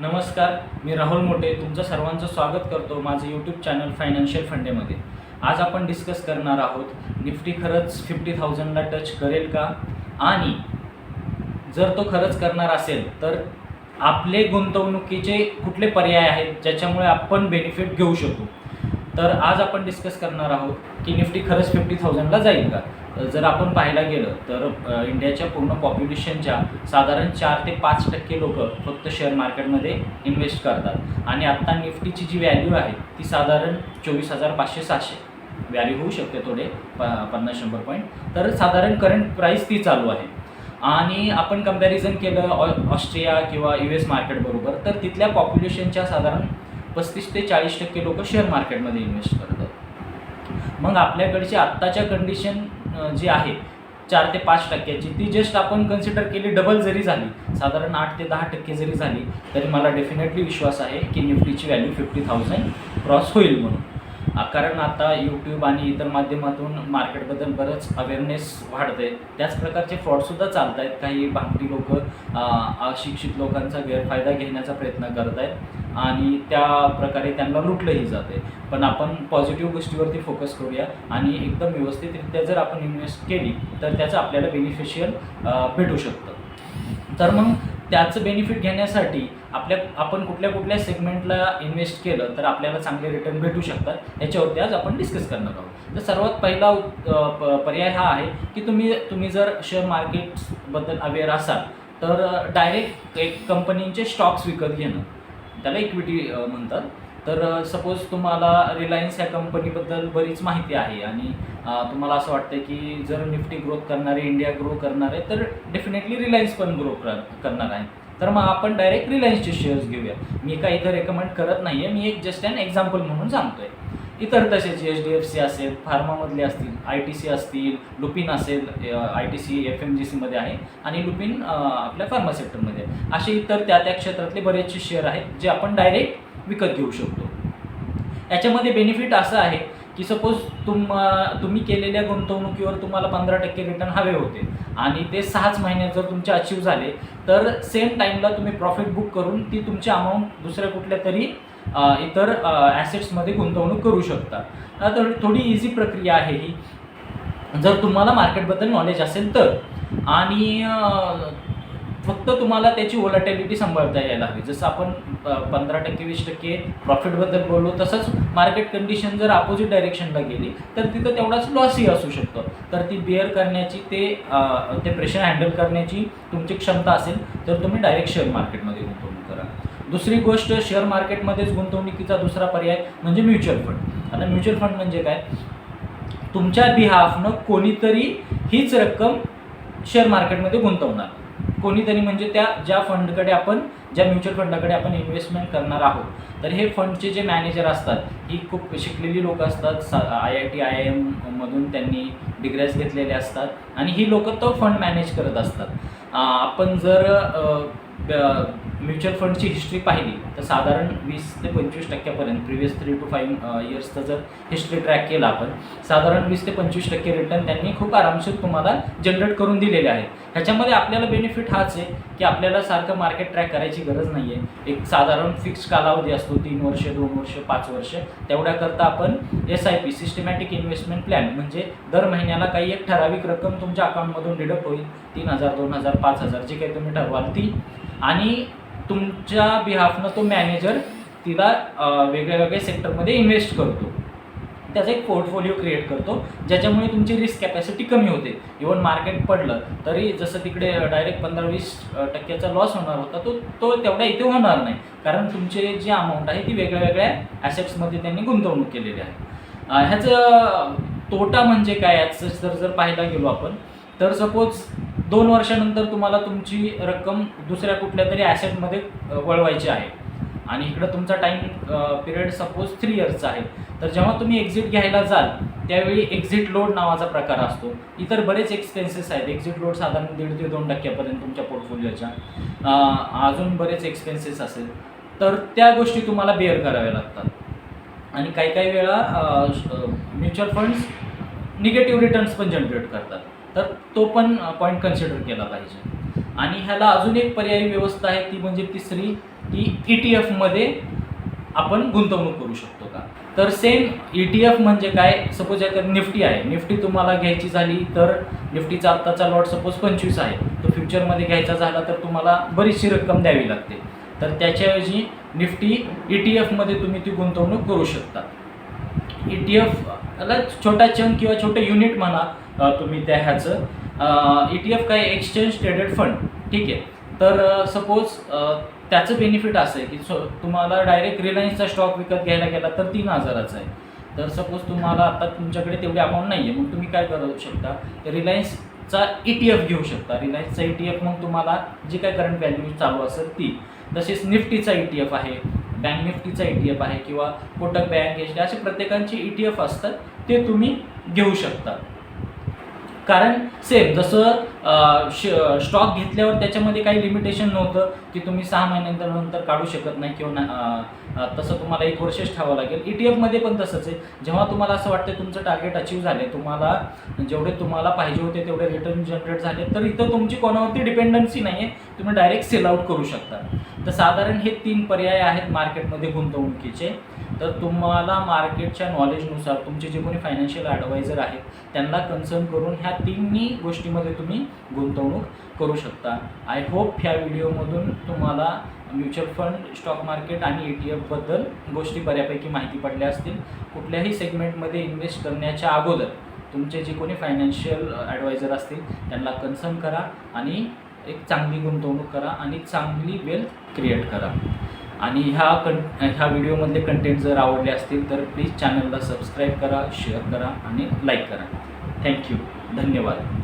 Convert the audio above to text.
नमस्कार, मी राहुल मोटे तुमचं सर्वांचं स्वागत करतो माझं यूट्यूब चॅनल फायनान्शियल फंडेमध्ये. आज आपण डिस्कस करणार आहोत निफ्टी खरंच 50,000ला टच करेल का, आणि जर तो खरंच करणार असेल तर आपले गुंतवणुकीचे कुठले पर्याय आहेत ज्याच्यामुळे आपण बेनिफिट घेऊ शकू. तर आज आपण डिस्कस करणार आहोत की निफ्टी खरंच 50,000ला जाईल का. जर आपण पाहायला गेलं तर इंडियाच्या पूर्ण पॉप्युलेशनच्या साधारण 4 ते 5% लोक फक्त शेअर मार्केटमध्ये इन्व्हेस्ट करतात, आणि आत्ता निफ्टीची जी व्हॅल्यू आहे ती साधारण 24,500-700 व्हॅल्यू होऊ शकते, थोडे 50-100 पॉईंट. तर साधारण करंट प्राईस ती चालू आहे. आणि आपण कंपॅरिझन केलं ऑस्ट्रिया किंवा US मार्केटबरोबर, तर तिथल्या पॉप्युलेशनच्या साधारण 35 ते 40% लोक शेअर मार्केटमध्ये इन्व्हेस्ट करतात. मग आपल्याकडची आत्ताच्या कंडिशन जी आहे 4 ते 5%ची, ती जस्ट आपण कन्सिडर केली डबल जरी झाली, साधारण 8 ते 10% जरी झाली, तरी मला डेफिनेटली विश्वास आहे की निफ्टीची व्हॅल्यू 50,000 क्रॉस होईल म्हणून. कारण आता यूट्यूब आणि इतर माध्यमातून मार्केटबद्दल बरंच अवेअरनेस वाढते. त्याच प्रकारचे फ्रॉडसुद्धा चालत आहेत. काही भामटी लोक अशिक्षित लोकांचा गैरफायदा घेण्याचा प्रयत्न करत आहेत आणि त्या प्रकारे त्यांना लुटलंही जाते. पण आपण पॉझिटिव्ह गोष्टीवरती फोकस करूया आणि एकदम व्यवस्थितरित्या जर आपण इन्व्हेस्ट केली तर त्याचं आपल्याला बेनिफिशियल भेटू शकतं. तर मग त्याचं बेनिफिट घेण्यासाठी आपण कुठल्या कुठल्या सेगमेंटला इन्व्हेस्ट केलं तर आपल्याला चांगले रिटर्न भेटू शकतात, याच्यावरती आज आपण डिस्कस करणार आहोत. तर सर्वात पहिला पर्याय हा आहे की तुम्ही जर शेअर मार्केट्सबद्दल अवेअर असाल तर डायरेक्ट एक कंपनीचे स्टॉक्स विकत घेणं, त्याला इक्विटी म्हणतात. तर सपोज तुम्हाला रिलायन्स ह्या कंपनीबद्दल बरीच माहिती आहे आणि तुम्हाला असं वाटतं की जर निफ्टी ग्रोथ करणारे, इंडिया ग्रो करणार आहे, तर डेफिनेटली रिलायन्स पण ग्रो करणार आहे. तर मग आपण डायरेक्ट रिलायन्सचे शेअर्स घेऊया. मी काही इथं रेकमेंड करत नाही आहे, मी एक जस्ट ॲन एक्झाम्पल म्हणून सांगतो आहे. इतर तसेच HDFC असेल, फार्मामधले असतील, ITC असतील, लुपिन असेल, ITC FMGCमध्ये आहे आणि लुपिन आपल्या फार्मा सेक्टरमध्ये आहे. असे इतर त्या क्षेत्रातले बरेचसे शेअर आहेत जे आपण डायरेक्ट विकत घेऊ शकतो. याच्यामध्ये बेनिफिट असं आहे की सपोज तुम्ही केलेल्या गुंतवणुकीवर तुम्हाला 15% रिटर्न हवे होते आणि ते 6च महिन्यात जर तुमचे अचीव झाले तर सेम टाईमला तुम्ही प्रॉफिट बुक करून ती तुमची अमाऊंट दुसऱ्या कुठल्या तरी इतर ॲसेट्समध्ये गुंतवणूक करू शकता. तर थोडी इझी प्रक्रिया आहे ही, जर तुम्हाला मार्केटबद्दल नॉलेज असेल तर. आणि फक्त तुम्हाला त्याची व्होलॅटिलिटी सांभाळता यायला हवी. जसं आपण 15% 20% प्रॉफिटबद्दल बोललो, तसंच मार्केट कंडिशन जर अपोजिट डायरेक्शनला गेली तर तिथं तेवढाच लॉसही असू शकतो. तर ती बिअर करण्याची, ते प्रेशर हँडल करण्याची तुमची क्षमता असेल तर तुम्ही डायरेक्ट शेअर मार्केटमध्ये गुंतवणूक करा. दुसरी गोष्ट, शेअर मार्केटमध्येच गुंतवणुकीचा दुसरा पर्याय म्हणजे म्युच्युअल फंड. आता म्युच्युअल फंड म्हणजे काय, तुमच्या बिहाफनं कोणीतरी हीच रक्कम शेअर मार्केटमध्ये गुंतवणार. कोणीतरी म्हणजे ज्या म्युच्युअल फंडाकडे आपण इन्व्हेस्टमेंट करणार आहोत, तर हे फंडचे जे मॅनेजर असतात ही खूप शिकलेली लोक असतात. IIT IIM मधून त्यांनी डिग्र्याज घेतलेल्या असतात आणि ही लोक तो फंड मॅनेज करत असतात. आपण जर म्युच्युअल फंडची हिस्ट्री पाहिली तर साधारण 20 ते 25% प्रिव्हियस 3 to 5 इयर्सचं जर हिस्ट्री ट्रॅक केला आपण, साधारण 20 ते 25% रिटर्न त्यांनी खूप आरामशीर तुम्हाला जनरेट करून दिलेले आहेत. ह्याच्यामध्ये आपल्याला बेनिफिट हाच आहे की आपल्याला सारखं मार्केट ट्रॅक करायची गरज नाही आहे. एक साधारण फिक्स्ड कालावधी असतो, 3 वर्ष, 2 वर्ष, 5 वर्ष. तेवढ्याकरता आपण SIP सिस्टमॅटिक इन्व्हेस्टमेंट प्लॅन, म्हणजे दर महिन्याला काही एक ठराविक रक्कम तुमच्या अकाउंटमधून डिडक्ट होईल, 3,000, 2,000, 5,000 जे काही तुम्ही ठरवाल ती, आणि तुमच्या बिहाफनं तो मॅनेजर तिला वेगळ्या वेगळ्या सेक्टरमध्ये इन्व्हेस्ट करतो. त्याचा एक पोर्टफोलिओ क्रिएट करतो ज्याच्यामुळे तुमची रिस्क कॅपॅसिटी कमी होते. इव्हन मार्केट पडलं तरी जसं तिकडे डायरेक्ट 15-20% लॉस होणार होता, तो तेवढा इथे होणार नाही, कारण तुमचे जी अमाऊंट आहे ती वेगळ्या वेगळ्या ॲसेट्समध्ये त्यांनी गुंतवणूक केलेली आहे. ह्याचं तोटा म्हणजे काय, याचं जर पाहायला गेलो आपण, तर सपोज 2 वर्षानंतर तुम्हाला तुमची रक्कम दुसऱ्या कुठल्या तरी ॲसेटमध्ये वळवायची आहे आणि इकडं तुमचा टाईम पिरियड सपोज 3 इयर्सचा आहे. तर जेव्हा तुम्ही एक्झिट घ्यायला जाल त्यावेळी एक्झिट लोड नावाचा प्रकार असतो. इतर बरेच एक्सपेन्सेस आहेत. एक्झिट लोड साधारण 1.5 ते 2% तुमच्या पोर्टफोलिओच्या, अजून बरेच एक्सपेन्सेस असेल तर त्या गोष्टी तुम्हाला बेअर कराव्या लागतात. आणि काही वेळा म्युच्युअल फंड्स निगेटिव्ह रिटर्न्स पण जनरेट करतात, तर तो पण पॉईंट कन्सिडर केला पाहिजे. आणि ह्याला अजून एक पर्यायी व्यवस्था आहे, ती म्हणजे तिसरी, की ETF मध्ये आपण गुंतवणूक करू शकतो का. तर सेम ETF म्हणजे काय, सपोज आता निफ्टी आहे, निफ्टी तुम्हाला घ्यायची झाली तर निफ्टीचा आत्ताचा लॉट सपोज 25 आहे, तो फ्युचरमध्ये घ्यायचा झाला तर तुम्हाला बरीचशी रक्कम द्यावी लागते. तर त्याच्याऐवजी निफ्टी ETF मध्ये तुम्ही ती गुंतवणूक करू शकता. ETFला छोटा चंक किंवा छोटे युनिट म्हणा तुम्ही त्या ह्याचं. ETF काय, एक्सचेंज ट्रेडेड फंड, ठीक आहे. तर सपोज त्याचं बेनिफिट असं आहे की तुम्हाला डायरेक्ट रिलायन्सचा स्टॉक विकत घ्यायला गेला तर 3,000चा आहे. तर सपोज तुम्हाला आता तुमच्याकडे तेवढी अमाऊंट नाही आहे, मग तुम्ही काय करू शकता, रिलायन्सचा ETF घेऊ शकता. रिलायन्सचा ETF मग तुम्हाला जी काय करंट व्हॅल्यू चालू असेल ती. तसेच निफ्टीचा ETF आहे, बँक निफ्टीचा ETF आहे किंवा कोटक बँक, एच डी असे प्रत्येकांचे ETF असतात, ते तुम्ही घेऊ शकता. कारण सेम जसं स्टॉक घेतल्यावर त्याच्यामध्ये काही लिमिटेशन नव्हतं की तुम्ही 6 महिन्यानंतर काढू शकत नाही किंवा तसं तुम्हाला 1 वर्षच ठेवावं लागेल. ETFमध्ये पण तसंच आहे. जेव्हा तुम्हाला असं वाटतं तुमचं टार्गेट अचीव झाले, तुम्हाला जेवढे तुम्हाला पाहिजे होते तेवढे रिटर्न जनरेट झाले, तर इथं तुमची कोणावरती डिपेंडन्सी नाही आहे, तुम्ही डायरेक्ट सेल आउट करू शकता. तर साधारण हे 3 पर्याय आहेत मार्केटमध्ये गुंतवणुकीचे. तर तुम्हाला मार्केटच्या नॉलेजनुसार तुमचे जे कोणी फायनान्शियल ॲडवायझर आहेत त्यांना कन्सर्न करून ह्या 3 गोष्टीमध्ये तुम्ही गुंतवणूक करू शकता. आय होप ह्या व्हिडिओमधून तुम्हाला म्युच्युअल फंड, स्टॉक मार्केट आणि ETFबद्दल गोष्टी बऱ्यापैकी माहिती पडल्या असतील. कुठल्याही सेगमेंटमध्ये इन्व्हेस्ट करण्याच्या अगोदर तुमचे जे कोणी फायनान्शियल ॲडवायझर असतील त्यांना कन्सर्न करा आणि एक चांगली गुंतवणूक करा आणि चांगली वेल्थ क्रिएट करा. आणि ह्या व्हिडिओमधले कंटेंट जर आवडले असतील तर प्लीज चॅनलला सबस्क्राईब करा, शेअर करा आणि लाईक करा. थँक्यू. धन्यवाद.